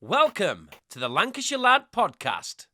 Welcome to the Lancashire Lad podcast.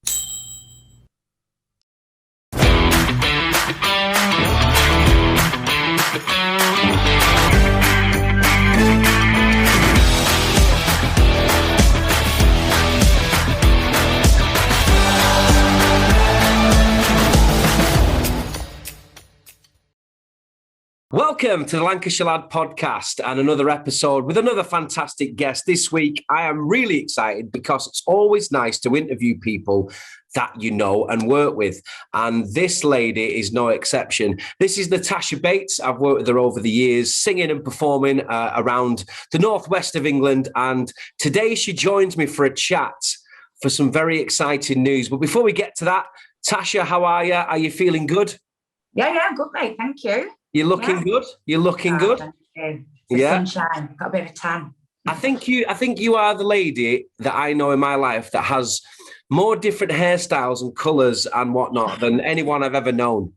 Welcome to the Lancashire Lad podcast and another episode with another fantastic guest. This week, I am really excited because it's always nice to interview people that you know and work with. And this lady is no exception. This is Natasha Bates. I've worked with her over the years, singing and performing around the northwest of England. And today she joins me for a chat for some very exciting news. But before we get to that, Tasha, how are you? Are you feeling good? Yeah, I'm good, mate. Thank you. You're looking good. You're looking good. Thank you. The sunshine. Got a bit of a tan. I think you are the lady that I know in my life that has more different hairstyles and colours and whatnot than anyone I've ever known.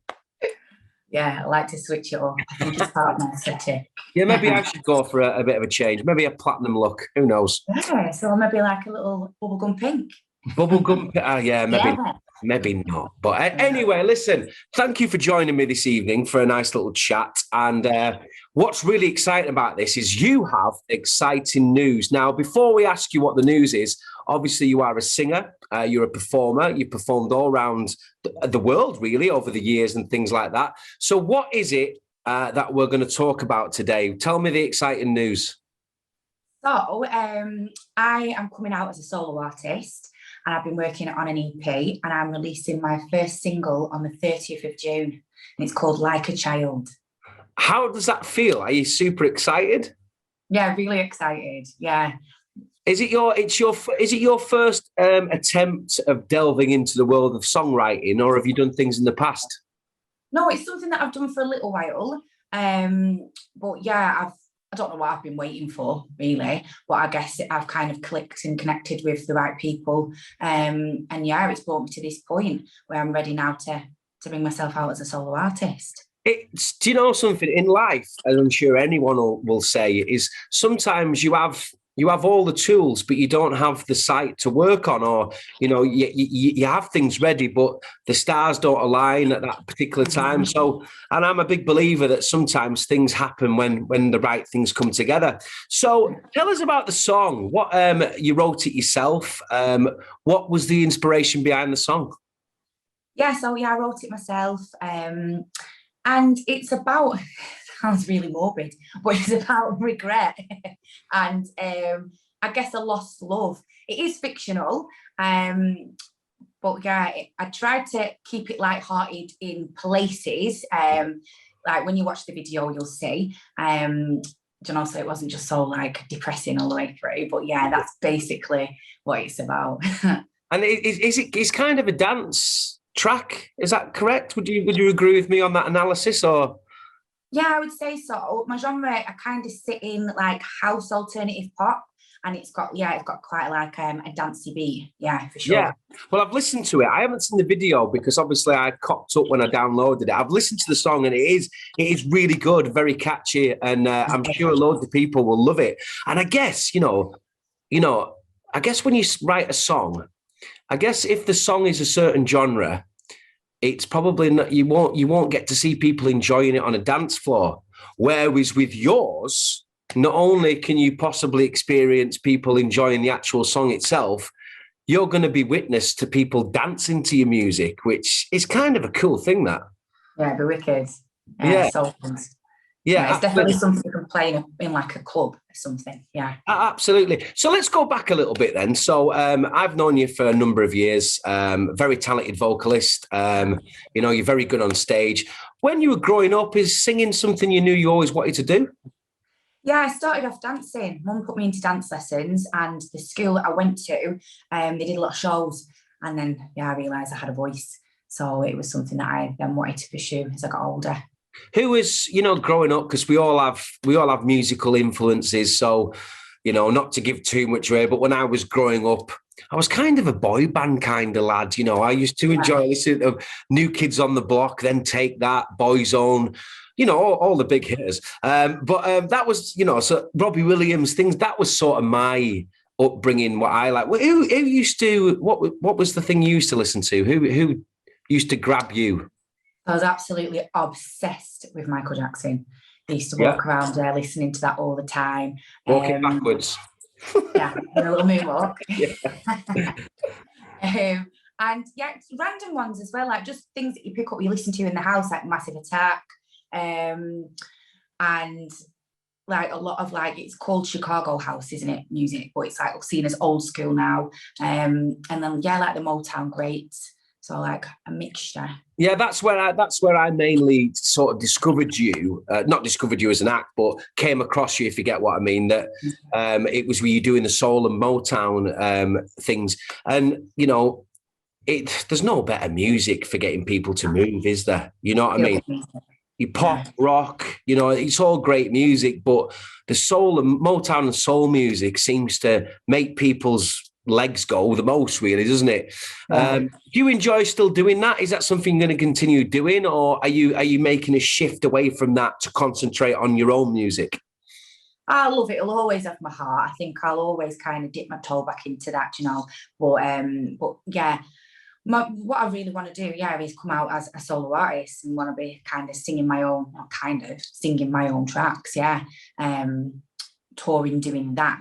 Yeah, I like to switch it up. I think it's part of my aesthetic. Yeah, maybe I should go for a bit of a change. Maybe a platinum look. Who knows? Yeah, so maybe like a little bubblegum pink. Bubblegum? Yeah, maybe. Yeah. Maybe not. But anyway, listen, thank you for joining me this evening for a nice little chat. And what's really exciting about this is you have exciting news. Now, before we ask you what the news is, obviously you are a singer, you're a performer, you've performed all around the world, really, over the years and things like that. So what is it that we're going to talk about today? Tell me the exciting news. So I am coming out as a solo artist. And I've been working on an EP and I'm releasing my first single on the 30th of June. And it's called Like a Child. How does that feel? Are you super excited? Yeah, really excited. Yeah. Is it your first attempt of delving into the world of songwriting, or have you done things in the past? No, it's something that I've done for a little while. But yeah, I don't know what I've been waiting for, really, but I guess I've kind of clicked and connected with the right people. And yeah, it's brought me to this point where I'm ready now to bring myself out as a solo artist. Do you know something in life, as I'm sure anyone will say, is sometimes you have all the tools, but you don't have the site to work on, or, you know, you have things ready, but the stars don't align at that particular time. So, and I'm a big believer that sometimes things happen when the right things come together. So tell us about the song. What, you wrote it yourself. What was the inspiration behind the song? Yeah, so I wrote it myself. And it's about, sounds really morbid, but it's about regret and I guess a lost love. It is fictional, but yeah, I tried to keep it lighthearted in places. Like when you watch the video, you'll see. So it wasn't just so like depressing all the way through, but yeah, that's basically what it's about. And it's kind of a dance track, is that correct? Would you agree with me on that analysis, or? Yeah, I would say so. My genre, I kind of sit in like house alternative pop, and it's got quite like a dancey beat. Yeah, for sure. Yeah. Well, I've listened to it. I haven't seen the video because obviously I cocked up when I downloaded it. I've listened to the song and it is really good, very catchy, and I'm sure loads of people will love it. And I guess, I guess when you write a song, I guess if the song is a certain genre, it's probably not, you won't get to see people enjoying it on a dance floor. Whereas with yours, not only can you possibly experience people enjoying the actual song itself, you're going to be witness to people dancing to your music, which is kind of a cool thing, that. Yeah, the wicked. Yeah. So yeah, it's definitely something you can play in like a club or something. Yeah, absolutely. So let's go back a little bit then. So I've known you for a number of years. Very talented vocalist. You're very good on stage. When you were growing up, is singing something you knew you always wanted to do? Yeah, I started off dancing. Mum put me into dance lessons, and the school that I went to, they did a lot of shows. And then I realised I had a voice, so it was something that I then wanted to pursue as I got older. Who was, growing up, because we all have musical influences. So, not to give too much away, but when I was growing up, I was kind of a boy band kind of lad. I used to enjoy listening to New Kids on the Block, then Take That, Boyzone, all the big hitters. But that was, so Robbie Williams, things, that was sort of my upbringing, what I like. Who used to, what was the thing you used to listen to? Who used to grab you? I was absolutely obsessed with Michael Jackson. I used to walk around there listening to that all the time. Walking backwards. Yeah, with a little moonwalk. Yeah. And yeah, random ones as well, like just things that you pick up, you listen to in the house, like Massive Attack, and like a lot of like, it's called Chicago house, isn't it? Music, but it's like seen as old school now. And then yeah, like the Motown greats. So like a mixture. Yeah, that's where I mainly sort of discovered you. Not discovered you as an act, but came across you, if you get what I mean. That it was where you doing the soul and Motown things, and you know, there's no better music for getting people to move, is there? You know what I mean? You pop, rock, you know, it's all great music, but the soul and Motown and soul music seems to make people's legs go the most, really, doesn't it? Do you enjoy still doing that? Is that something you're going to continue doing, or are you making a shift away from that to concentrate on your own music? I love it. It'll always have my heart. I think I'll always kind of dip my toe back into that, you know. But yeah. What I really want to do, is come out as a solo artist and want to be kind of singing my own tracks, touring, doing that.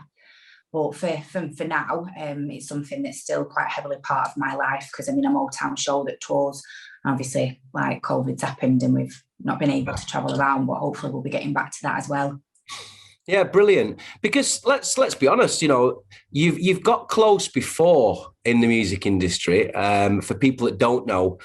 But for now, it's something that's still quite heavily part of my life because I'm in a Motown show that tours. Obviously, like COVID's happened and we've not been able to travel around, but hopefully we'll be getting back to that as well. Yeah, brilliant. Because let's be honest, you know, you've got close before in the music industry. For people that don't know,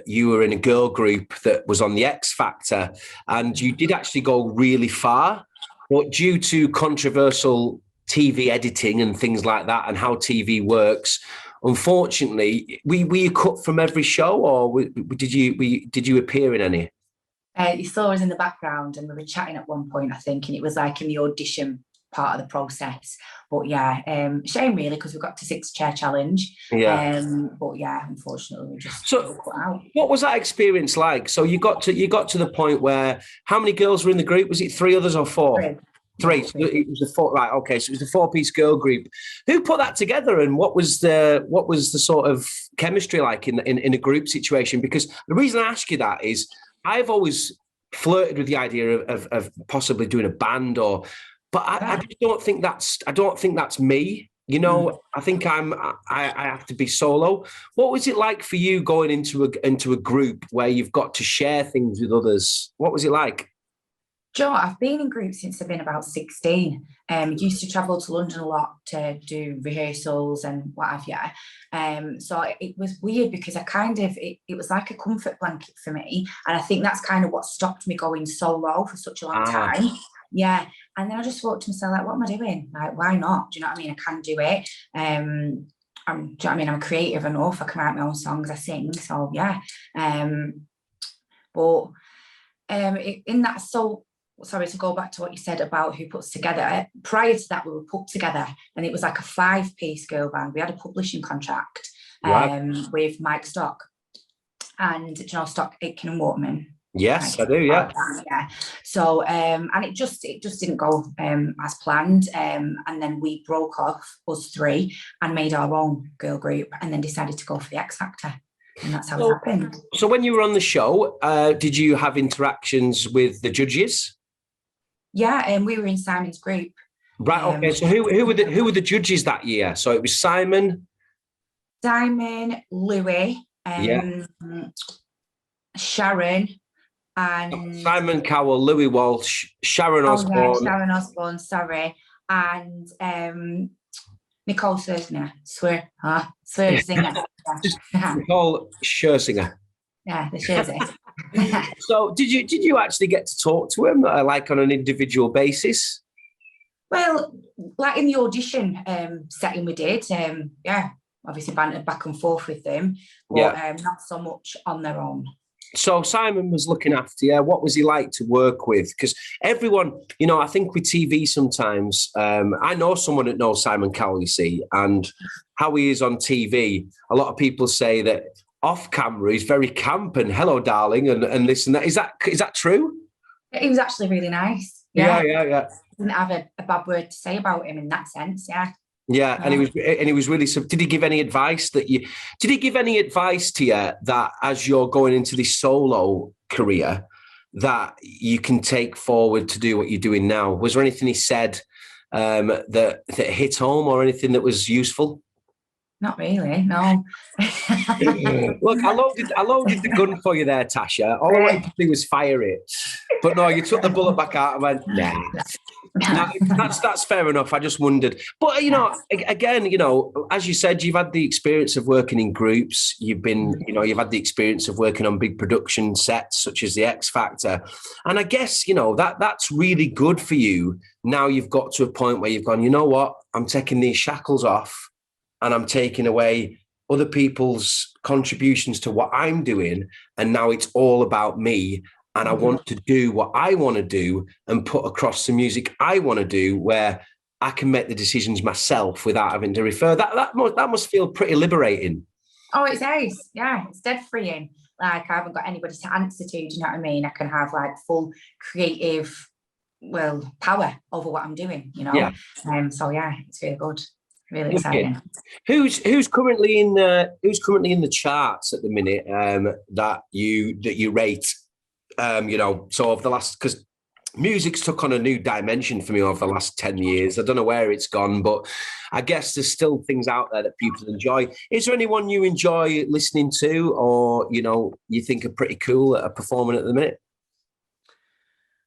you were in a girl group that was on the X Factor, and you did actually go really far, but due to controversial TV editing and things like that, and how TV works, unfortunately, were you cut from every show, or did you appear in any? You saw us in the background and we were chatting at one point, I think, and it was like in the audition part of the process. But yeah, shame really, because we got to 6-chair challenge. Yeah. But yeah, unfortunately, we just so cut out. What was that experience like? So you got to the point where, how many girls were in the group? Was it 3 others or 4? Three. Yeah, It was a 4, right? Okay, so it was a 4-piece girl group. Who put that together, and what was the sort of chemistry like in a group situation? Because the reason I ask you that is, I've always flirted with the idea of possibly doing a band, but I just don't think that's me. You know, I think I have to be solo. What was it like for you going into a group where you've got to share things with others? What was it like? Joe, I've been in groups since I've been about 16. Used to travel to London a lot to do rehearsals and what have you. So it was weird because it was like a comfort blanket for me. And I think that's kind of what stopped me going solo for such a long time. Yeah. And then I just thought to myself, like, what am I doing? Like, why not? Do you know what I mean? I can do it. Do you know what I mean? I'm creative enough. I can write my own songs. I sing. So yeah. Sorry to go back to what you said about who puts together. Prior to that, we were put together, and it was like a 5-piece girl band. We had a publishing contract with Mike Stock, and do you know Stock, Aitken and Waterman? Yes, I do. Yeah. Yeah. So and it just didn't go as planned, and then we broke off, us 3, and made our own girl group, and then decided to go for the X Factor. And that's how it happened. So when you were on the show, did you have interactions with the judges? Yeah, and we were in Simon's group. Right. Okay. So who were the judges that year? So it was Simon, Louis, Sharon, and Simon Cowell, Louis Walsh, Sharon Osbourne. Yeah, Sharon Osbourne. Sorry, and Nicole Scherzinger. Nicole Scherzinger. Yeah, the Scherzinger. So did you actually get to talk to him like on an individual basis? Well, like in the audition setting we did, obviously bantered back and forth with them, but not so much on their own. So Simon was looking after you. What was he like to work with? Because everyone, you know, I think with TV sometimes, I know someone that knows Simon Cowell, you see, and how he is on TV. A lot of people say that off camera he's very camp and hello, darling, and this and that. Is that true? He was actually really nice. Yeah. Didn't have a bad word to say about him in that sense. Yeah. Yeah, and he was really. Did he give any advice that you? Did he give any advice to you that as you're going into this solo career, that you can take forward to do what you're doing now? Was there anything he said that hit home, or anything that was useful? Not really, no. Look, I loaded the gun for you there, Tasha. All I wanted to do was fire it, but no, you took the bullet back out and went, nah. No, that's fair enough. I just wondered, but again, as you said, you've had the experience of working in groups. You've had the experience of working on big production sets such as the X Factor, and I guess that's really good for you. Now you've got to a point where you've gone, you know what? I'm taking these shackles off, and I'm taking away other people's contributions to what I'm doing, and now it's all about me. And I want to do what I want to do and put across the music I want to do, where I can make the decisions myself without having to refer. That must feel pretty liberating. Oh, it's nice. Yeah, it's dead freeing. Like, I haven't got anybody to answer to, do you know what I mean? I can have like full creative, power over what I'm doing, Yeah. So yeah, it's really good. Really exciting. Who's currently in the charts at the minute that you rate? So over the last, because music's took on a new dimension for me over the last 10 years. I don't know where it's gone, but I guess there's still things out there that people enjoy. Is there anyone you enjoy listening to, or, you think are pretty cool that are performing at the minute?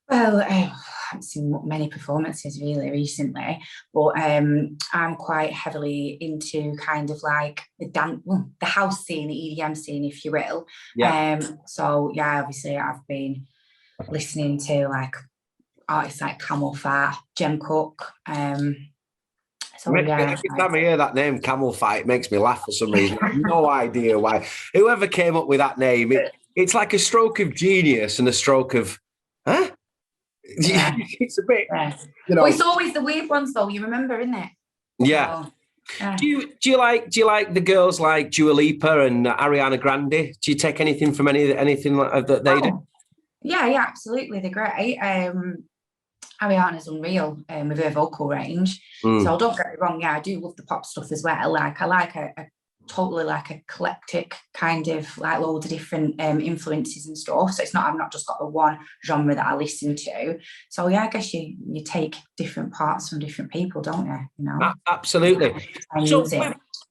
Well, I haven't seen many performances really recently, but I'm quite heavily into kind of like the house scene, the EDM scene, if you will. Yeah. So yeah, obviously I've been listening to like artists like Camel Fight, Jem Cook. Every time I hear that name, Camel Fight, it makes me laugh for some reason. I have no idea why. Whoever came up with that name, it's like a stroke of genius and a stroke of, huh? Yeah. It's a bit, Well, it's always the weird ones, though. You remember, isn't it? Yeah. So, do you like the girls like Dua Lipa and Ariana Grande? Do you take anything from anything like that they do? Yeah, absolutely. They're great. Ariana's unreal with her vocal range. So don't get me wrong. Yeah, I do love the pop stuff as well. Like, I like a totally like eclectic kind of like loads of different influences and stuff. So I've not just got the one genre that I listen to. So yeah, I guess you take different parts from different people, don't you? Absolutely.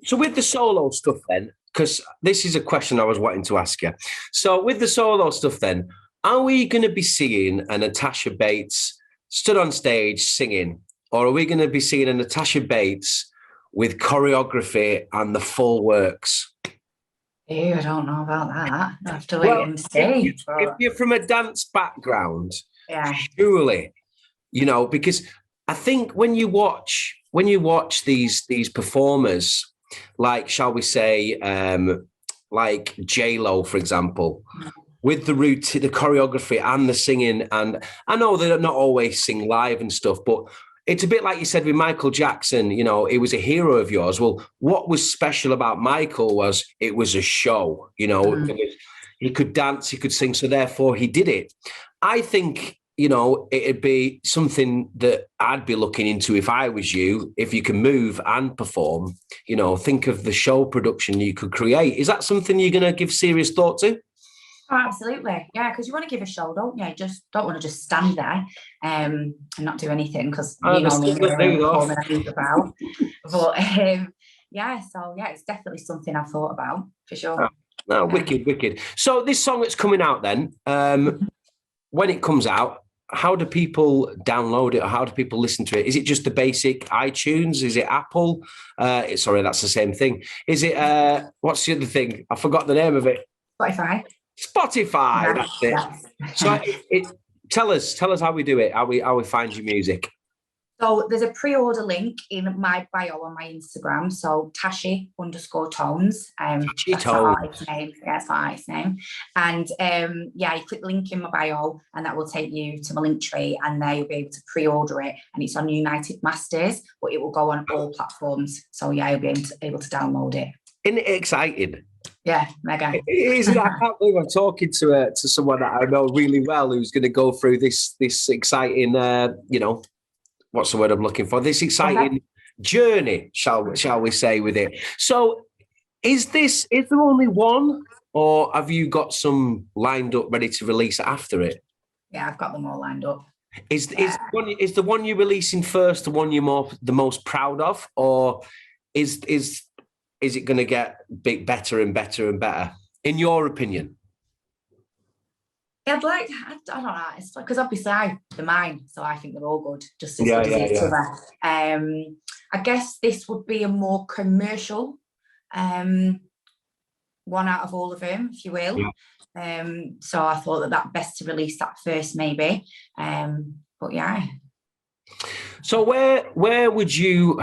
So with the solo stuff then, because this is a question I was wanting to ask you. So with the solo stuff then, are we going to be seeing a Natasha Bates stood on stage singing, or are we going to be seeing a Natasha Bates with choreography and the full works? Ew, I don't know about that. I have to wait and see. If you're from a dance background, yeah, surely, because I think when you watch these performers, like, shall we say, like J-Lo, for example, with the routine, the choreography and the singing, and I know they don't not always sing live and stuff, but it's a bit like you said with Michael Jackson, he was a hero of yours. Well, what was special about Michael was it was a show, he could dance, he could sing, so therefore he did it. I think, it'd be something that I'd be looking into if I was you. If you can move and perform, think of the show production you could create. Is that something you're going to give serious thought to? Oh, absolutely. Yeah, because you want to give a show, don't you? You just don't want to just stand there and not do anything, because me, about. But it's definitely something I've thought about for sure. Wicked. So this song that's coming out then, when it comes out, how do people download it, or how do people listen to it? Is it just the basic iTunes? Is it Apple? Sorry, that's the same thing. Is it, what's the other thing? I forgot the name of it. Spotify, that's it. So tell us how we do it, how we find your music. So there's a pre-order link in my bio on my Instagram. So Tashie_Tones. Tashie Tones. That's my artist name. And you click the link in my bio, and that will take you to my link tree, and there you'll be able to pre-order it. And it's on United Masters, but it will go on all platforms. So you'll be able to download it. Isn't it exciting? Yeah, mega. It is. I can't believe I'm talking to someone that I know really well, who's going to go through this exciting, what's the word I'm looking for? This exciting journey, shall we say, with it. So is there only one, or have you got some lined up ready to release after it? Yeah, I've got them all lined up. Is the one you're releasing first the one you're the most proud of, or is it going to get better and better and better, in your opinion? I don't know, it's because obviously they're mine, so I think they're all good, just as good as each other. I guess this would be a more commercial one out of all of them, if you will. Yeah. So I thought that best to release that first, maybe. But yeah. So where would you?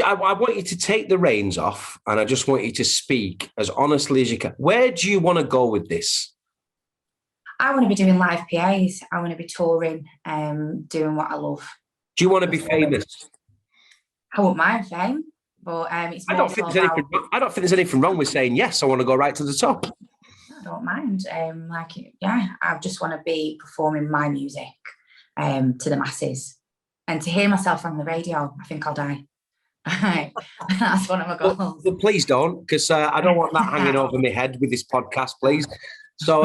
I want you to take the reins off, and I just want you to speak as honestly as you can. Where do you want to go with this? I want to be doing live PAs. I want to be touring, doing what I love. Do you want to be famous? I wou't mind fame, but it's. I don't think there's anything wrong with saying yes. I want to go right to the top. I don't mind. I just want to be performing my music to the masses, and to hear myself on the radio. I think I'll die. That's one of my goals. But please don't, because I don't want that hanging over my head with this podcast, please. So,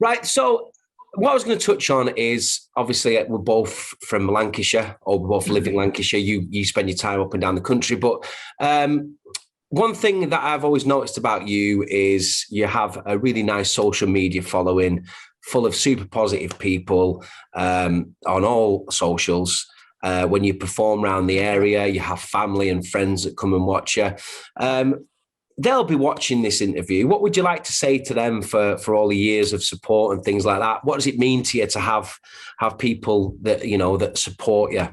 right. So, what I was going to touch on is, obviously, we're both from Lancashire, or we both live in Lancashire. You spend your time up and down the country, but one thing that I've always noticed about you is you have a really nice social media following, full of super positive people on all socials. When you perform around the area, you have family and friends that come and watch you. They'll be watching this interview. What would you like to say to them for all the years of support and things like that? What does it mean to you to have people that, that support you?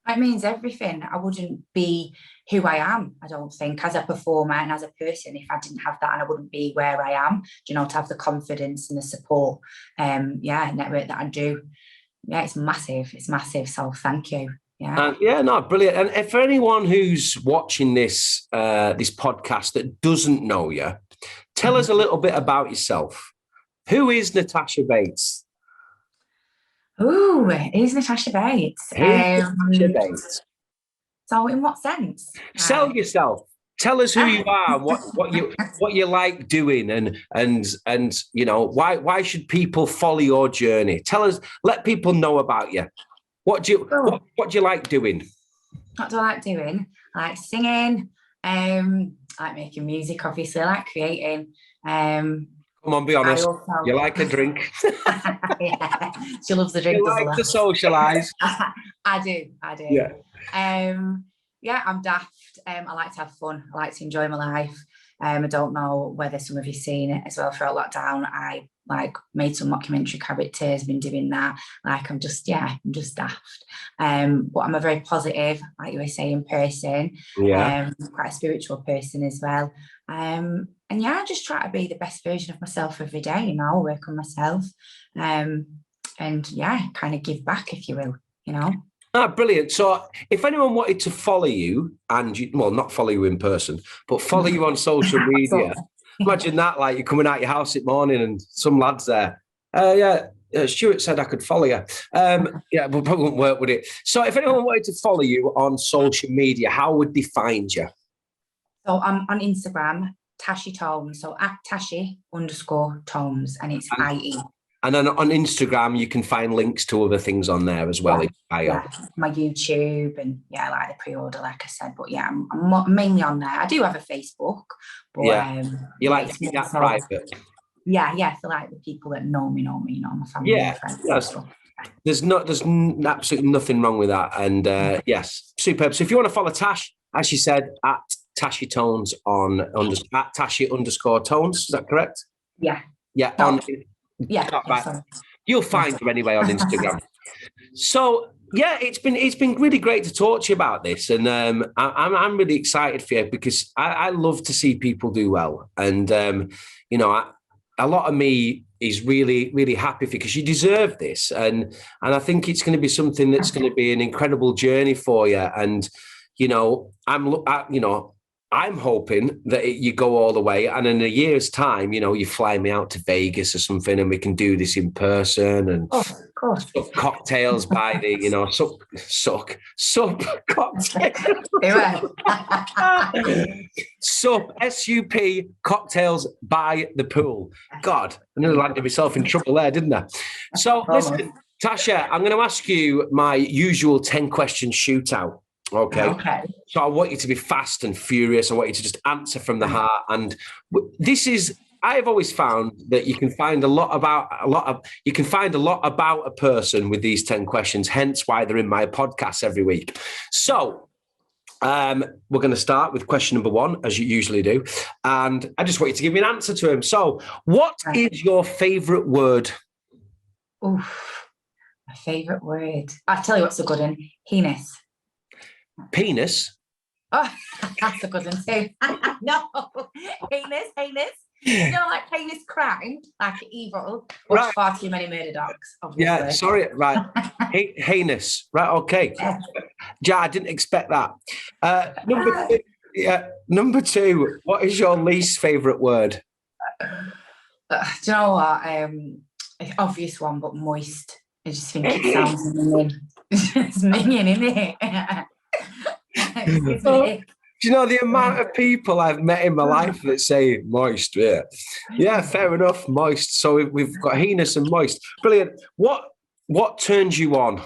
It means everything. I wouldn't be who I am, I don't think, as a performer and as a person, if I didn't have that, and I wouldn't be where I am, to have the confidence and the support, network that I do. Yeah, it's massive. It's massive. So thank you. Yeah. Brilliant. And if for anyone who's watching this podcast that doesn't know you, tell us a little bit about yourself. Who is Natasha Bates? Ooh, who's Natasha Bates? Natasha Bates. So, in what sense? Sell yourself. Tell us who you are, what you like doing, and why should people follow your journey? Tell us, let people know about you. What do you like doing? What do I like doing? I like singing. I like making music. Obviously, I like creating. Come on, be honest. You like a drink. Yeah, she loves the drink. You like to socialise. I do. Yeah. I'm daft. I like to have fun. I like to enjoy my life. I don't know whether some of you've seen it as well throughout lockdown. I made some mockumentary characters, been doing that. I'm just daft. But I'm a very positive, like you were saying, person. Yeah. Quite a spiritual person as well. I just try to be the best version of myself every day, work on myself. Kind of give back, if you will, Brilliant. So if anyone wanted to follow you, and not follow you in person, but follow you on social media, imagine that, like you're coming out your house at morning and some lad's there. Stuart said I could follow you. But probably wouldn't work with it. So if anyone wanted to follow you on social media, how would they find you? So I'm on Instagram, Tashie Tones. So at Tashie_Tones, and it's IE. And then on Instagram, you can find links to other things on there as well. Yeah, my YouTube and like the pre-order, like I said. But I'm mainly on there. I do have a Facebook, but you like to keep that private. Yeah, for like the people that know me, my family and friends. There's absolutely nothing wrong with that. And yes, superb. So if you want to follow Tash, as she said, at Tashie Tones at Tashie_Tones, is that correct? Yeah. Yeah. Right. You'll find her anyway on Instagram. So it's been really great to talk to you about this, and I'm really excited for you because I love to see people do well, and a lot of me is really, really happy because you deserve this, and I think it's going to be something that's going to be an incredible journey for you, and I'm hoping that you go all the way, and in a year's time, you know, you fly me out to Vegas or something, and we can do this in person. And of course, cocktails by the, you know, sup cocktails. Sup SUP cocktails by the pool. God, I nearly landed myself in trouble there, didn't I? So listen, Tasha, I'm going to ask you my usual 10-question shootout. Okay. So I want you to be fast and furious. I want you to just answer from the heart. And this is, I've always found that you can find a lot about a person with these 10 questions, hence why they're in my podcast every week. So we're going to start with question number 1, as you usually do. And I just want you to give me an answer to him. So what is your favourite word? Oof, my favourite word. I'll tell you what's a good one. Penis. Penis? Oh, that's a good one too. No, heinous. You know, like heinous crime, like evil. Watch far too many murder docs, obviously. Yeah, sorry, right. Heinous, right, okay. Yeah, I didn't expect that. Number two, what is your least favourite word? Do you know what? Obvious one, but moist. I just think it sounds minging. It's minging, isn't it? Do you know the amount of people I've met in my life that say moist? Yeah, fair enough, moist. So we've got heinous and moist. Brilliant. What turns you on?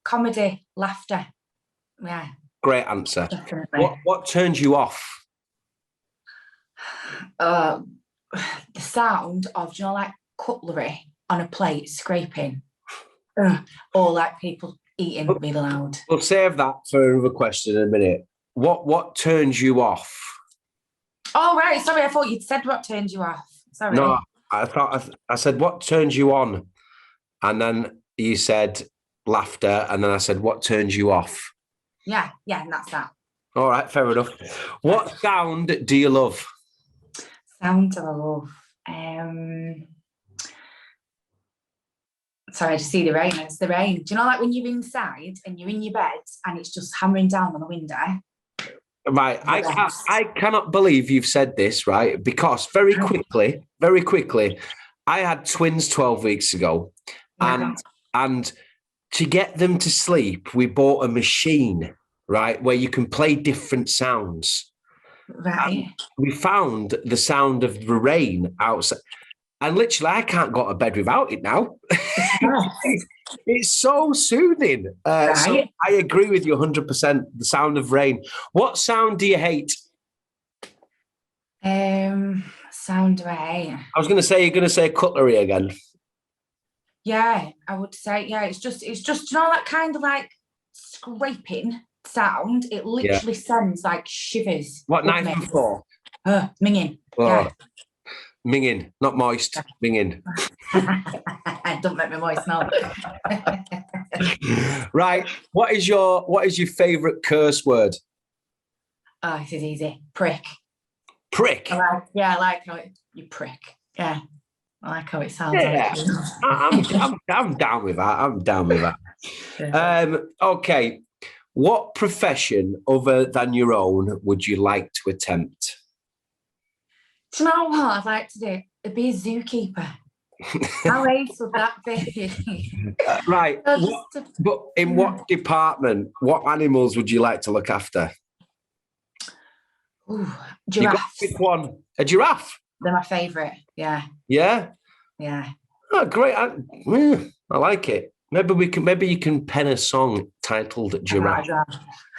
Comedy, laughter. Yeah. Great answer. Definitely. What turns you off? The sound of, you know, like cutlery on a plate scraping, or like people eating really loud. We'll save that for another question in a minute. What turns you off? Oh, right. Sorry, I thought you'd said what turns you off. Sorry. No, I thought I said what turns you on, and then you said laughter, and then I said what turns you off. Yeah, and that's that. All right, fair enough. What sound do you love? Sound I love. Sorry, I just see the rain. It's the rain. Do you know, like when you're inside and you're in your bed and it's just hammering down on the window? Right. I cannot believe you've said this, right? Because very quickly, I had twins 12 weeks ago. And to get them to sleep, we bought a machine, right, where you can play different sounds. Right. And we found the sound of the rain outside. And literally, I can't go to bed without it now. It's so soothing. Right. So I agree with you 100%. The sound of rain. What sound do you hate? Sound of rain. I was going to say, you're going to say cutlery again. Yeah, I would say, yeah, it's just, you know, that kind of like scraping sound. It literally sends like shivers. What knife and fork? Minging. Oh. Yeah. Minging, not moist. Minging. Don't make me moist now. Right. What is your favourite curse word? Oh, this is easy. Prick. Prick. I like how you prick. Yeah. I like how it sounds. Yeah. I'm down with that. Okay. What profession other than your own would you like to attempt? Do you know what I'd like to do? It'd be a zookeeper. How ace would that be? Right. But in what department, what animals would you like to look after? Ooh, giraffes. You got to pick one. A giraffe? They're my favourite. Yeah. Yeah? Yeah. Oh, great. I like it. Maybe you can pen a song titled Giraffe.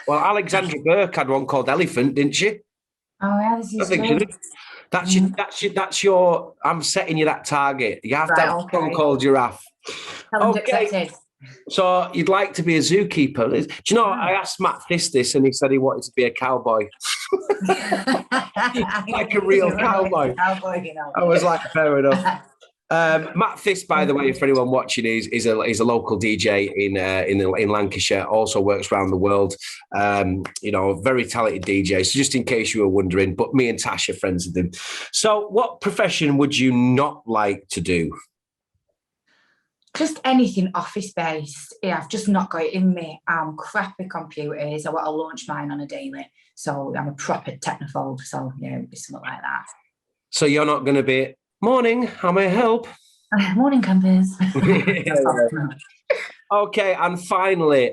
Well, Alexandra Burke had one called Elephant, didn't she? Oh, yeah, this is I think she did. That's your. I'm setting you that target. You have to have a song called Giraffe. Okay. So you'd like to be a zookeeper? Do you know? I asked Matt this, and he said he wanted to be a cowboy, like a real cowboy. I was like, fair enough. Matt Fist, by the way, for anyone watching, is a local DJ in Lancashire. Also works around the world. Very talented DJ. So just in case you were wondering, but me and Tash are friends with him. So, what profession would you not like to do? just anything office-based. Yeah, I've just not got it in me. I'm crap with computers. I want to launch mine on a daily. So I'm a proper technophobe. So, yeah, it'd be something like that. So you're not going to be, morning, how may I help? Morning, campers. Okay, and finally,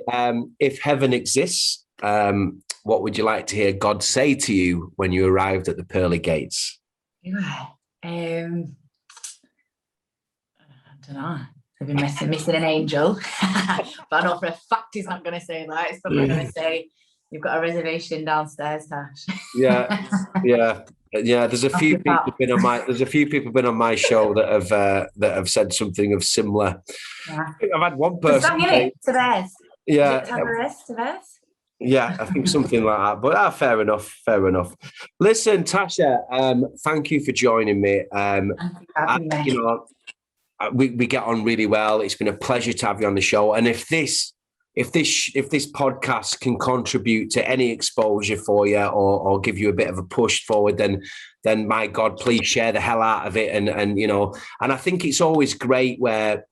if heaven exists, what would you like to hear God say to you when you arrived at the pearly gates? Yeah, I don't know. I've been missing an angel, but I know for a fact he's not going to say that. He's probably going to say, "You've got a reservation downstairs, Tash." Yeah. There's a few people been on my show that have said something of similar. Yeah. I think I've had one person. To theirs. Yeah. To theirs. Yeah, I think something like that. But fair enough. Listen, Tasha, thank you for joining me. We get on really well. It's been a pleasure to have you on the show. And if this podcast can contribute to any exposure for you or give you a bit of a push forward, then my God, please share the hell out of it. And I think it's always great where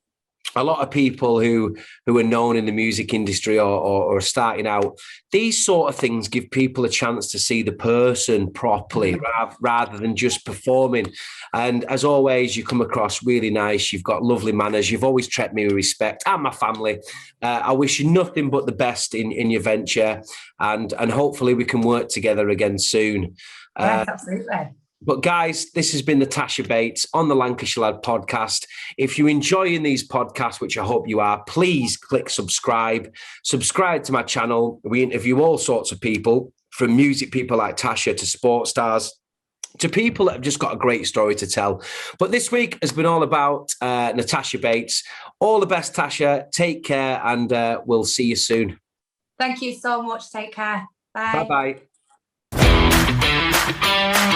a lot of people who are known in the music industry or starting out, these sort of things give people a chance to see the person properly rather than just performing. And as always, you come across really nice. You've got lovely manners. You've always treated me with respect and my family. I wish you nothing but the best in your venture, and hopefully we can work together again soon. Yes, absolutely. But guys, this has been Natasha Bates on the Lancashire Lad podcast. If you're enjoying these podcasts, which I hope you are, please click subscribe. Subscribe to my channel. We interview all sorts of people, from music people like Tasha to sports stars, to people that have just got a great story to tell. But this week has been all about Natasha Bates. All the best, Tasha. Take care, and we'll see you soon. Thank you so much. Take care. Bye. Bye-bye.